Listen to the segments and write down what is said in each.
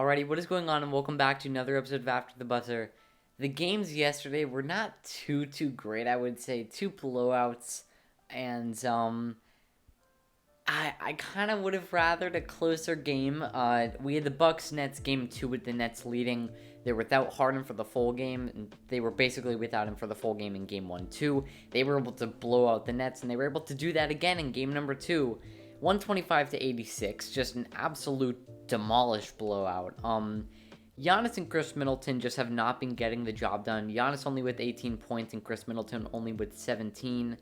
Alrighty, what is going on, and welcome back to another episode of After the Buzzer. The games yesterday were not too great, I would say. Two blowouts, and I kind of would have rathered a closer game. We had the Bucks Nets game two with the Nets leading. They were without Harden for the full game, and they were basically without him for the full game in game 1-2. They were able to blow out the Nets, and they were able to do that again in game number 2. 125-86, just an absolute demolished blowout. Giannis and Chris Middleton just have not been getting the job done. Giannis only with 18 points and Chris Middleton only with 17.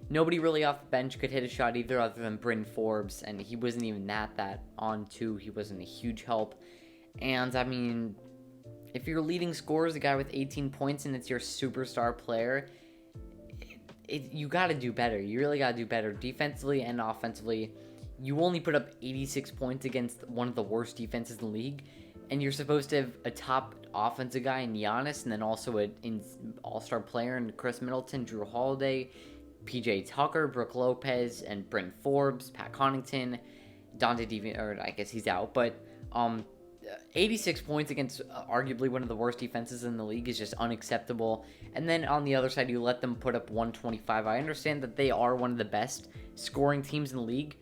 Nobody really off the bench could hit a shot either other than Bryn Forbes, and he wasn't even that on two. He wasn't a huge help. And, I mean, if your leading scorer is a guy with 18 points and it's your superstar player, you got to do better. You really got to do better defensively and offensively. You only put up 86 points against one of the worst defenses in the league, and you're supposed to have a top offensive guy in Giannis, and then also an all-star player in Chris Middleton, Drew Holiday, PJ Tucker, Brooke Lopez, and Bryn Forbes, Pat Connaughton, Dante DiVincenzo, or I guess he's out, but 86 points against arguably one of the worst defenses in the league is just unacceptable. And then on the other side, you let them put up 125. I understand that they are one of the best scoring teams in the league,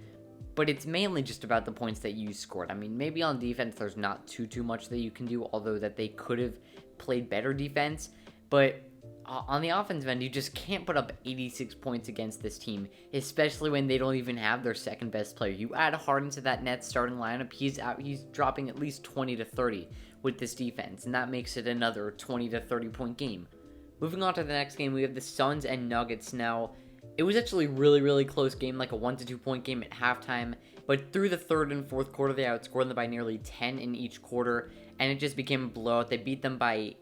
but it's mainly just about the points that you scored. I mean, maybe on defense there's not too much that you can do, although that they could have played better defense. But on the offensive end, you just can't put up 86 points against this team, especially when they don't even have their second best player. You add Harden to that Nets starting lineup, he's dropping at least 20 to 30 with this defense, and that makes it another 20 to 30 point game. Moving on to the next game, we have the Suns and Nuggets. Now, it was actually a really close game, like a 1 to 2 point game at halftime, but through the third and fourth quarter, they outscored them by nearly 10 in each quarter, and it just became a blowout. They beat them by,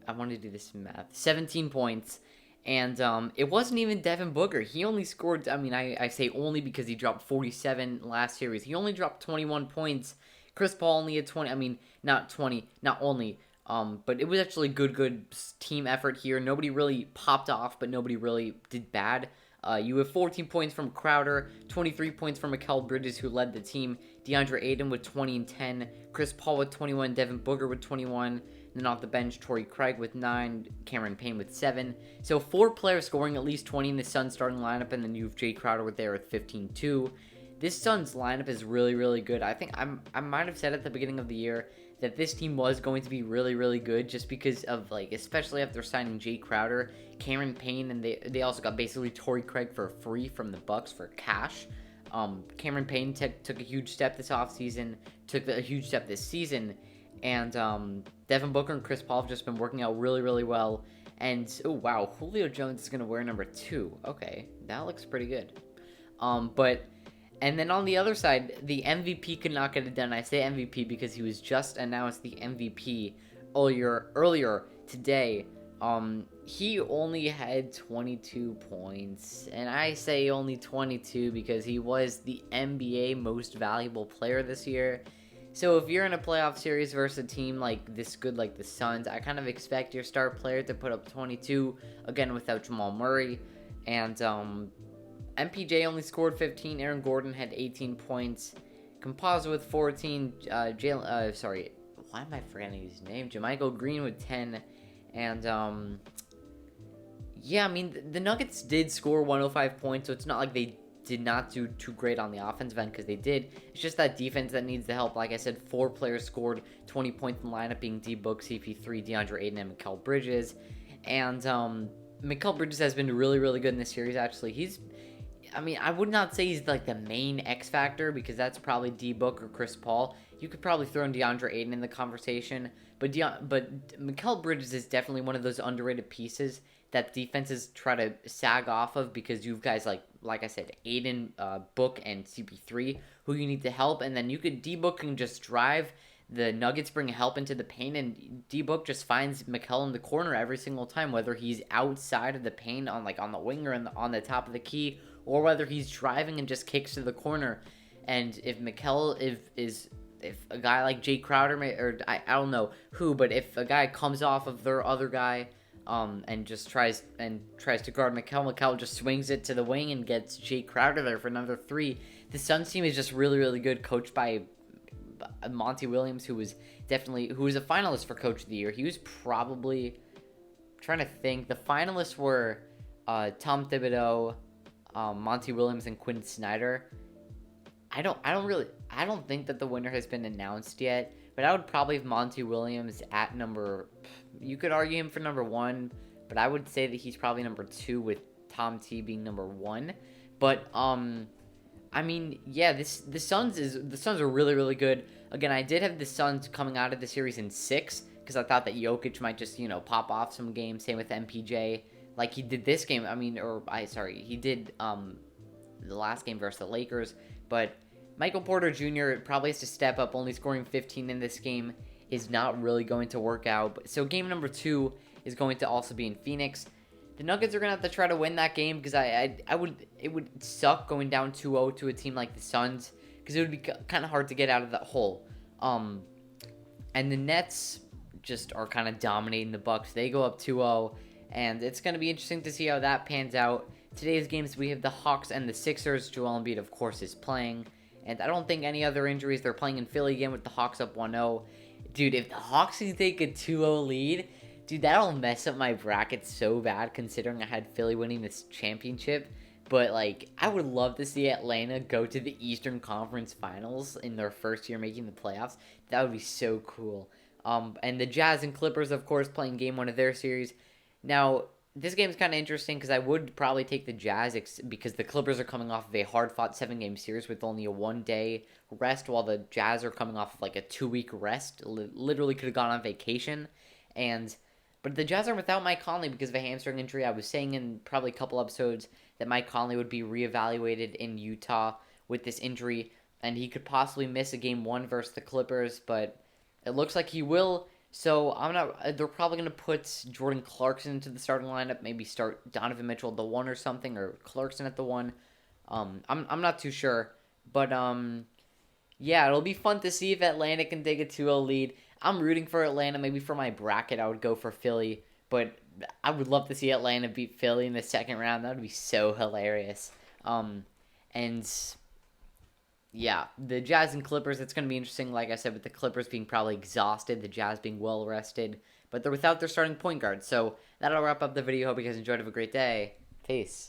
I want to do this in math, 17 points, and it wasn't even Devin Booker. He only scored, I mean, I say only because he dropped 47 last series. He only dropped 21 points. Chris Paul only had 20, I mean, not 20, not only, but it was actually good team effort here. Nobody really popped off, but nobody really did bad. You have 14 points from Crowder, 23 points from Mikal Bridges, who led the team. DeAndre Ayton with 20 and 10, Chris Paul with 21, Devin Booker with 21. Then off the bench, Torrey Craig with 9, Cameron Payne with 7. So 4 players scoring at least 20 in the Suns starting lineup, and then you have Jay Crowder with there with 15 too. This Suns lineup is really good. I think I might have said at the beginning of the year that this team was going to be really good just because of, like, especially after signing Jay Crowder, Cameron Payne, and they also got basically Torrey Craig for free from the Bucks for cash. Cameron Payne took a huge step this offseason, took a huge step this season, and Devin Booker and Chris Paul have just been working out really well. And, oh wow, Julio Jones is going to wear number 2. Okay, that looks pretty good. And then on the other side, the MVP could not get it done. I say MVP because he was just announced the MVP earlier today. He only had 22 points, and I say only 22 because he was the NBA most valuable player this year. So if you're in a playoff series versus a team like this good, like the Suns, I kind of expect your star player to put up 22, again without Jamal Murray. And MPJ only scored 15, Aaron Gordon had 18 points, Composite with 14, why am I forgetting his name? Jermichael Green with 10, and yeah, I mean, the Nuggets did score 105 points, so it's not like they did not do too great on the offensive end, because they did. It's just that defense that needs the help. Like I said, 4 players scored 20 points in the lineup, being D-Book, CP3, DeAndre Ayton, and Mikal Bridges. And Mikal Bridges has been really good in this series, actually. I mean, I would not say he's like the main X factor, because that's probably D-Book or Chris Paul. You could probably throw in DeAndre Ayton in the conversation, but Mikal Bridges is definitely one of those underrated pieces that defenses try to sag off of, because you've guys like I said, Ayton, Book, and CP3 who you need to help, and then D-Book can just drive. The Nuggets bring help into the paint, and D-Book just finds Mikal in the corner every single time, whether he's outside of the paint on the wing or on the top of the key, or whether he's driving and just kicks to the corner. And if Mikal if a guy like Jay Crowder I don't know who, but if a guy comes off of their other guy and just tries to guard Mikal just swings it to the wing and gets Jay Crowder there for another 3. The Suns team is just really good, coached by Monty Williams, who was a finalist for Coach of the Year. He was probably, trying to think. The finalists were Tom Thibodeau, Monty Williams, and Quinn Snyder. I don't think that the winner has been announced yet, but I would probably have Monty Williams at number. You could argue him for number 1, but I would say that he's probably number 2 with Tom T being number 1. But I mean, yeah, the Suns are really, really good. Again, I did have the Suns coming out of the series in 6 because I thought that Jokic might just, pop off some games. Same with MPJ, like he did this game. I mean, he did the last game versus the Lakers. But Michael Porter Jr. probably has to step up. Only scoring 15 in this game is not really going to work out. So game number 2 is going to also be in Phoenix. The Nuggets are going to have to try to win that game because it would suck going down 2-0 to a team like the Suns because it would be kind of hard to get out of that hole. And the Nets just are kind of dominating the Bucks. They go up 2-0, and it's going to be interesting to see how that pans out. Today's games, we have the Hawks and the Sixers. Joel Embiid, of course, is playing. And I don't think any other injuries. They're playing in Philly again with the Hawks up 1-0. Dude, if the Hawks can take a 2-0 lead, dude, that'll mess up my bracket so bad considering I had Philly winning this championship. But, like, I would love to see Atlanta go to the Eastern Conference Finals in their first year making the playoffs. That would be so cool. And the Jazz and Clippers, of course, playing game 1 of their series. Now, this game's kind of interesting because I would probably take the Jazz because the Clippers are coming off of a hard-fought 7-game series with only a 1-day rest, while the Jazz are coming off of like a 2-week rest. Literally could have gone on vacation. But the Jazz are without Mike Conley because of a hamstring injury. I was saying in probably a couple episodes that Mike Conley would be reevaluated in Utah with this injury, and he could possibly miss a game 1 versus the Clippers, but it looks like he will. So they're probably going to put Jordan Clarkson into the starting lineup, maybe start Donovan Mitchell at the 1 or something, or Clarkson at the 1. I'm not too sure, but yeah, it'll be fun to see if Atlanta can take a 2-0 lead. I'm rooting for Atlanta. Maybe for my bracket, I would go for Philly, but I would love to see Atlanta beat Philly in the second round. That would be so hilarious. And yeah, the Jazz and Clippers, it's going to be interesting, like I said, with the Clippers being probably exhausted, the Jazz being well rested, but they're without their starting point guard. So that'll wrap up the video. Hope you guys enjoyed. Have a great day. Peace.